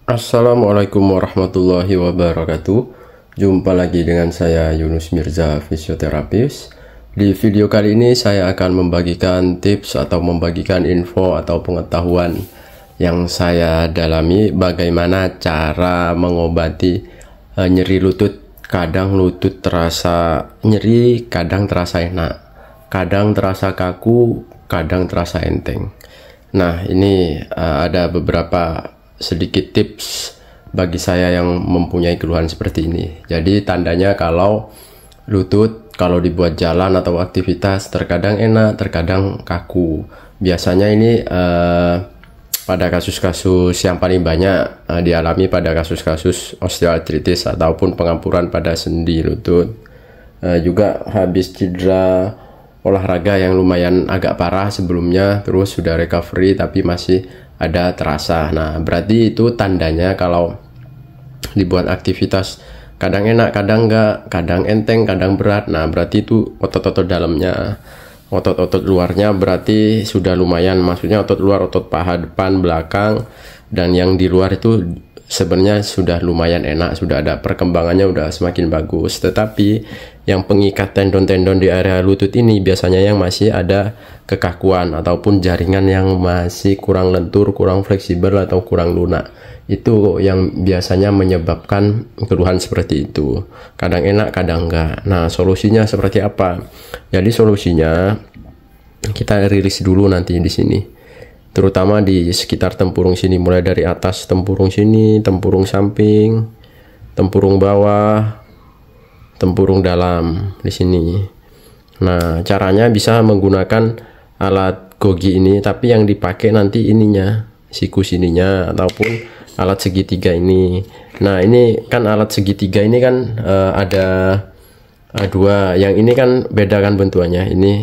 Assalamualaikum warahmatullahi wabarakatuh. Jumpa lagi dengan saya Yunus Mirza, fisioterapis. Di video kali ini saya akan membagikan tips atau membagikan info atau pengetahuan yang saya dalami bagaimana cara mengobati nyeri lutut. Kadang lutut terasa nyeri, kadang terasa enak, kadang terasa kaku, kadang terasa enteng. Nah, ini ada beberapa sedikit tips bagi saya yang mempunyai keluhan seperti ini. Jadi tandanya kalau lutut kalau dibuat jalan atau aktivitas terkadang enak, terkadang kaku. Biasanya ini pada kasus-kasus yang paling banyak dialami pada kasus-kasus osteoartritis ataupun pengampuran pada sendi lutut. Juga habis cedera olahraga yang lumayan agak parah sebelumnya, terus sudah recovery tapi masih ada terasa. Nah, berarti itu tandanya kalau dibuat aktivitas kadang enak, kadang enggak, kadang enteng, kadang berat. Nah, berarti itu otot-otot dalamnya, otot-otot luarnya berarti sudah lumayan. Maksudnya otot luar, otot paha depan, belakang, dan yang di luar itu sebenarnya sudah lumayan enak, sudah ada perkembangannya, udah semakin bagus. Tetapi yang pengikat tendon-tendon di area lutut ini biasanya yang masih ada kekakuan ataupun jaringan yang masih kurang lentur, kurang fleksibel atau kurang lunak. Itu yang biasanya menyebabkan keluhan seperti itu. Kadang enak, kadang enggak. Nah, solusinya seperti apa? Jadi solusinya kita rilis dulu nanti di sini. Terutama di sekitar tempurung sini, mulai dari atas tempurung sini, tempurung samping, tempurung bawah, tempurung dalam di sini. Nah, caranya bisa menggunakan alat gogi ini, tapi yang dipakai nanti ininya, sikus ininya ataupun alat segitiga ini. Nah, ini kan alat segitiga ini kan ada dua. Yang ini kan beda kan bentukannya. Ini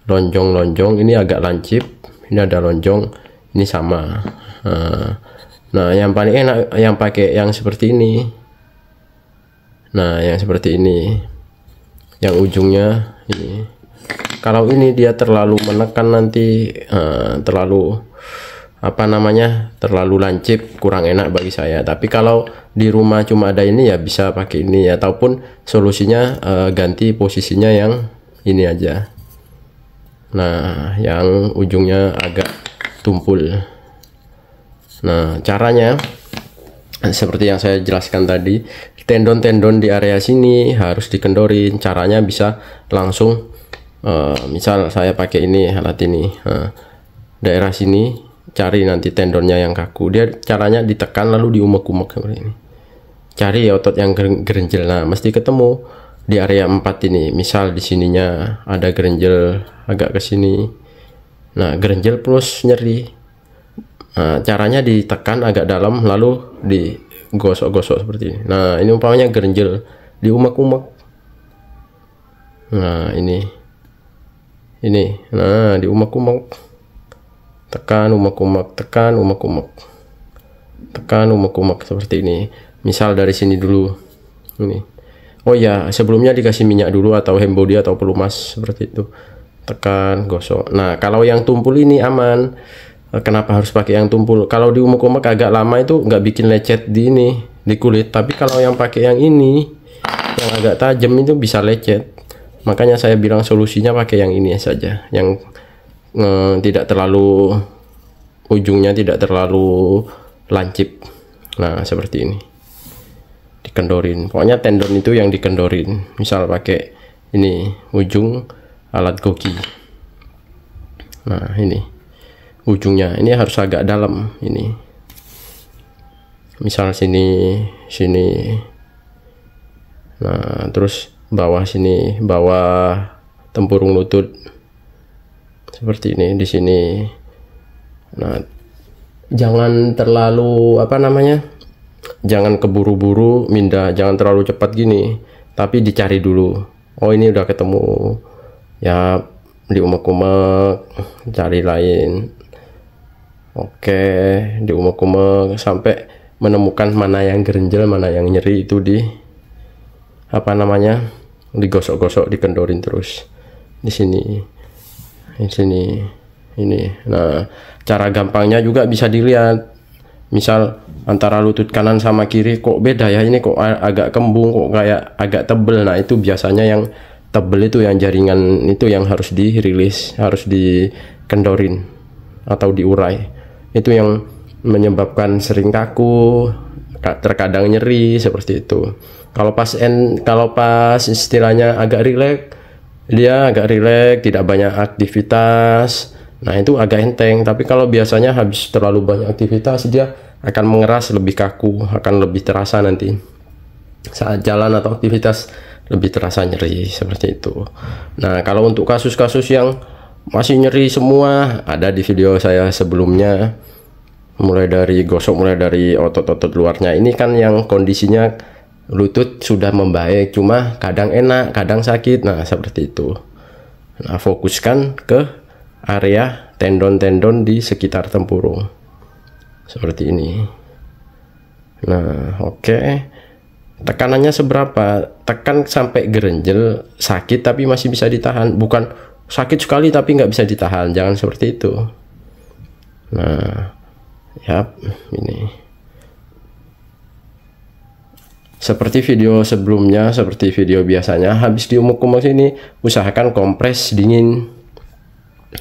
lonjong-lonjong, ini agak lancip. Ini ada lonjong, ini sama. Nah, yang paling enak yang pakai yang seperti ini. Nah, yang seperti ini, yang ujungnya ini. Kalau ini dia terlalu menekan nanti, terlalu terlalu lancip, kurang enak bagi saya. Tapi kalau di rumah cuma ada ini ya bisa pakai ini, ataupun solusinya ganti posisinya yang ini aja. Nah, yang ujungnya agak tumpul. Nah, caranya seperti yang saya jelaskan tadi, tendon-tendon di area sini harus dikendorin. Caranya bisa langsung, misal saya pakai ini, alat ini, daerah sini, cari nanti tendonnya yang kaku. Dia caranya ditekan lalu diumek-umek seperti ini. Cari otot yang gerenjel. Nah, mesti ketemu di area 4 ini. Misal di sininya ada gerenjel agak ke sini. Nah, gerenjel plus nyeri. Nah, caranya ditekan agak dalam lalu digosok-gosok seperti ini. Nah, ini umpamanya gerenjel, diumek-umek. Nah, ini. Nah, diumek-umek. Tekan, umek-umek, tekan, umek-umek. Tekan, umek-umek seperti ini. Misal dari sini dulu. Ini. Oh ya, sebelumnya dikasih minyak dulu atau hand body atau pelumas seperti itu. Tekan, gosok. Nah, kalau yang tumpul ini aman. Kenapa harus pakai yang tumpul? Kalau diumek-umek agak lama itu nggak bikin lecet di kulit. Tapi kalau yang pakai yang ini, yang agak tajam itu bisa lecet. Makanya saya bilang solusinya pakai yang ini saja, yang tidak terlalu ujungnya tidak terlalu lancip. Nah, seperti ini. Dikendorin. Pokoknya tendon itu yang dikendorin. Misal pakai ini ujung alat gogi. Nah, ini ujungnya. Ini harus agak dalam ini. Misal sini. Nah, terus bawah sini, bawah tempurung lutut. Seperti ini di sini. Nah, jangan terlalu jangan keburu-buru mindah, jangan terlalu cepat gini, tapi dicari dulu. Oh, ini udah ketemu, ya diumek-umek, cari lain. Oke, diumek-umek sampai menemukan mana yang gerenjel, mana yang nyeri, itu digosok-gosok, dikendorin terus di sini, ini. Nah, cara gampangnya juga bisa dilihat. Misal antara lutut kanan sama kiri kok beda ya, ini kok agak kembung, kok kayak agak tebel. Nah itu biasanya yang tebel itu, yang jaringan itu yang harus dirilis, harus dikendorin atau diurai. Itu yang menyebabkan sering kaku, terkadang nyeri seperti itu. Kalau pas istilahnya agak rileks, dia agak rileks, tidak banyak aktivitas, nah itu agak enteng. Tapi kalau biasanya habis terlalu banyak aktivitas, dia akan mengeras, lebih kaku, akan lebih terasa nanti saat jalan atau aktivitas, lebih terasa nyeri seperti itu. Nah kalau untuk kasus-kasus yang masih nyeri semua, ada di video saya sebelumnya, mulai dari gosok, mulai dari otot-otot luarnya. Ini kan yang kondisinya lutut sudah membaik, cuma kadang enak, kadang sakit. Nah seperti itu. Nah fokuskan ke area tendon-tendon di sekitar tempurung seperti ini. Nah oke. Tekanannya seberapa? Tekan sampai gerenjel, sakit tapi masih bisa ditahan, bukan sakit sekali tapi nggak bisa ditahan, jangan seperti itu. Nah ya ini seperti video sebelumnya, seperti video biasanya, habis diumuk-umuk ini usahakan kompres dingin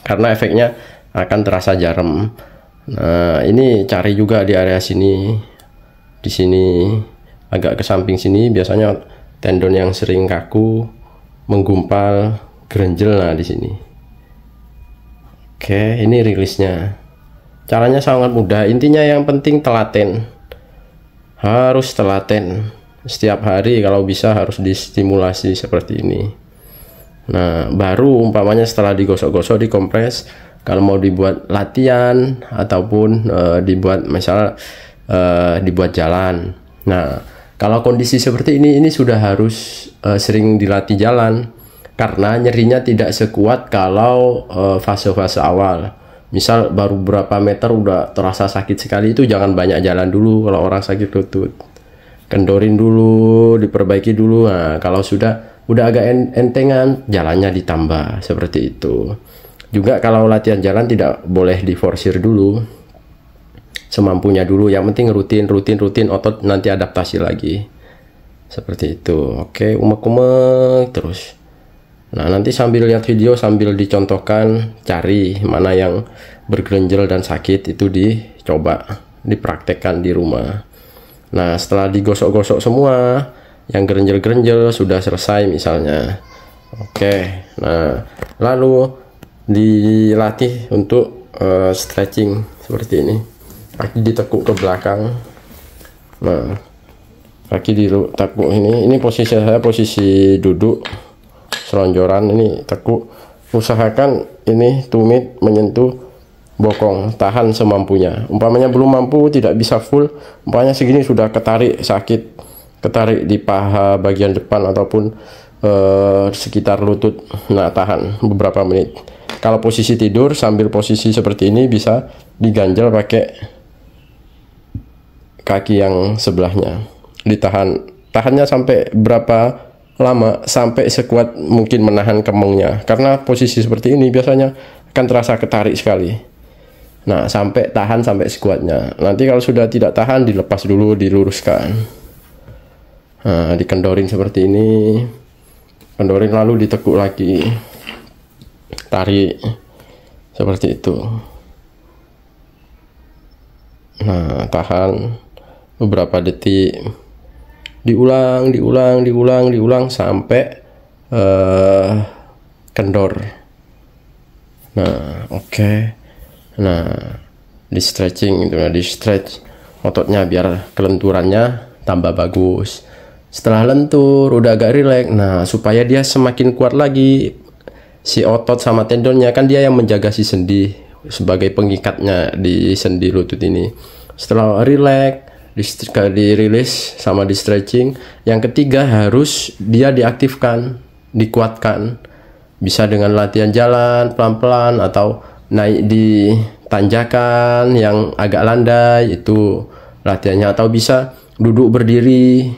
karena efeknya akan terasa jarum. Nah ini cari juga di area sini, di sini agak ke samping sini, biasanya tendon yang sering kaku, menggumpal, gerenjel. Nah di sini. Oke, ini rilisnya. Caranya sangat mudah, intinya yang penting telaten, harus telaten. Setiap hari kalau bisa harus distimulasi seperti ini. Nah baru umpamanya setelah digosok-gosok, dikompres, kalau mau dibuat latihan ataupun dibuat misal dibuat jalan. Nah kalau kondisi seperti ini sudah harus sering dilatih jalan, karena nyerinya tidak sekuat kalau fase-fase awal. Misal baru berapa meter udah terasa sakit sekali, itu jangan banyak jalan dulu kalau orang sakit lutut. Kendorin dulu, diperbaiki dulu. Nah kalau udah agak entengan, jalannya ditambah seperti itu. Juga kalau latihan jalan tidak boleh diforsir dulu, semampunya dulu. Yang penting rutin, otot nanti adaptasi lagi seperti itu. Oke, umek-umek terus. Nah nanti sambil lihat video, sambil dicontohkan, cari mana yang bergerenjel dan sakit, itu dicoba, dipraktekkan di rumah. Nah setelah digosok-gosok semua, yang gerenjel-gerenjel sudah selesai misalnya. Oke, nah lalu dilatih untuk stretching seperti ini. Kaki ditekuk ke belakang. Nah kaki ditekuk ini posisi saya posisi duduk selonjoran, ini tekuk. Usahakan ini tumit menyentuh bokong, tahan semampunya. Umpamanya belum mampu, tidak bisa full, umpamanya segini sudah ketarik, sakit, ketarik di paha bagian depan ataupun sekitar lutut. Nah tahan beberapa menit. Kalau posisi tidur, sambil posisi seperti ini bisa diganjel pakai kaki yang sebelahnya, tahannya sampai berapa lama, sampai sekuat mungkin menahan kemengnya, karena posisi seperti ini biasanya akan terasa ketarik sekali. Nah sampai tahan sampai sekuatnya. Nanti kalau sudah tidak tahan, dilepas dulu, diluruskan. Nah dikendorin seperti ini, kendorin lalu ditekuk lagi, tarik seperti itu. Nah tahan beberapa detik, diulang sampai kendor. Nah oke. Nah di stretching itu, di stretch ototnya biar kelenturannya tambah bagus. Setelah lentur udah agak rileks, nah supaya dia semakin kuat lagi si otot sama tendonnya, kan dia yang menjaga si sendi sebagai pengikatnya di sendi lutut ini. Setelah rileks, dirilis sama di stretching, yang ketiga harus dia diaktifkan, dikuatkan. Bisa dengan latihan jalan pelan-pelan atau naik di tanjakan yang agak landai, itu latihannya. Atau bisa duduk berdiri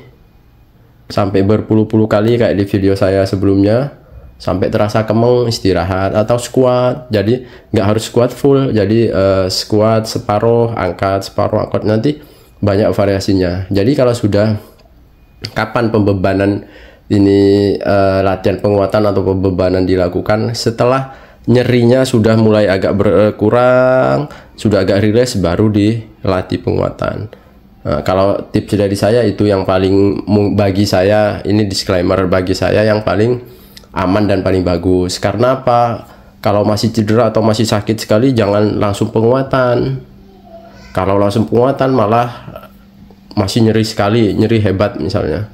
sampai berpuluh-puluh kali kayak di video saya sebelumnya, sampai terasa kemeng, istirahat. Atau squat, jadi nggak harus squat full, jadi squat separuh, angkat separuh, angkat. Nanti banyak variasinya. Jadi kalau sudah kapan pembebanan ini latihan penguatan atau pembebanan dilakukan, setelah nyerinya sudah mulai agak berkurang, sudah agak rileks, baru dilatih penguatan. Nah, kalau tips dari saya itu yang paling, bagi saya ini disclaimer, bagi saya yang paling aman dan paling bagus. Karena apa? Kalau masih cedera atau masih sakit sekali, jangan langsung penguatan. Kalau langsung penguatan malah masih nyeri sekali, nyeri hebat misalnya,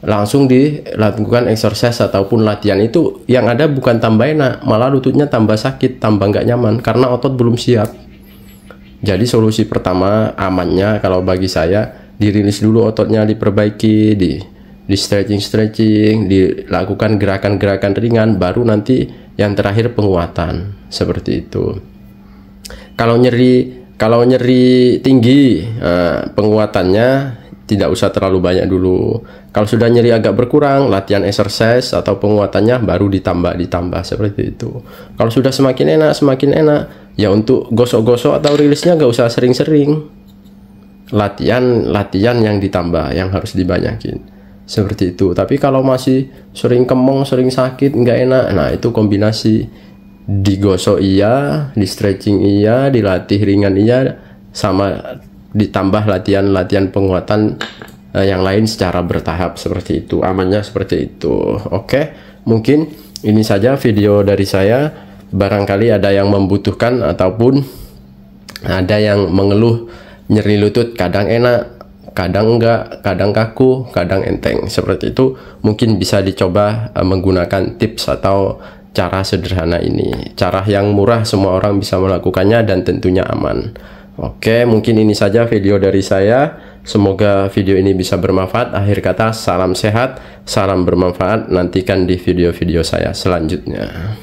langsung dilakukan exercise ataupun latihan, itu yang ada bukan tambah enak, malah lututnya tambah sakit, tambah nggak nyaman karena otot belum siap. Jadi solusi pertama amannya kalau bagi saya, dirilis dulu ototnya, diperbaiki, di stretching, dilakukan gerakan-gerakan ringan, baru nanti yang terakhir penguatan, seperti itu. Kalau nyeri tinggi, penguatannya tidak usah terlalu banyak dulu. Kalau sudah nyeri agak berkurang, latihan exercise atau penguatannya baru ditambah seperti itu. Kalau sudah semakin enak, ya untuk gosok-gosok atau rilisnya nggak usah sering-sering. Latihan yang ditambah, yang harus dibanyakin, seperti itu. Tapi kalau masih sering kemong, sering sakit, nggak enak, nah itu kombinasi, digosok iya, di stretching iya, dilatih ringan iya, sama ditambah latihan penguatan yang lain secara bertahap, seperti itu. Amannya seperti itu. Oke, mungkin ini saja video dari saya. Barangkali ada yang membutuhkan ataupun ada yang mengeluh nyeri lutut, kadang enak, kadang enggak, kadang kaku, kadang enteng, seperti itu. Mungkin bisa dicoba menggunakan tips atau cara sederhana ini. Cara yang murah, semua orang bisa melakukannya dan tentunya aman. Oke, mungkin ini saja video dari saya. Semoga video ini bisa bermanfaat. Akhir kata, salam sehat, salam bermanfaat. Nantikan di video-video saya selanjutnya.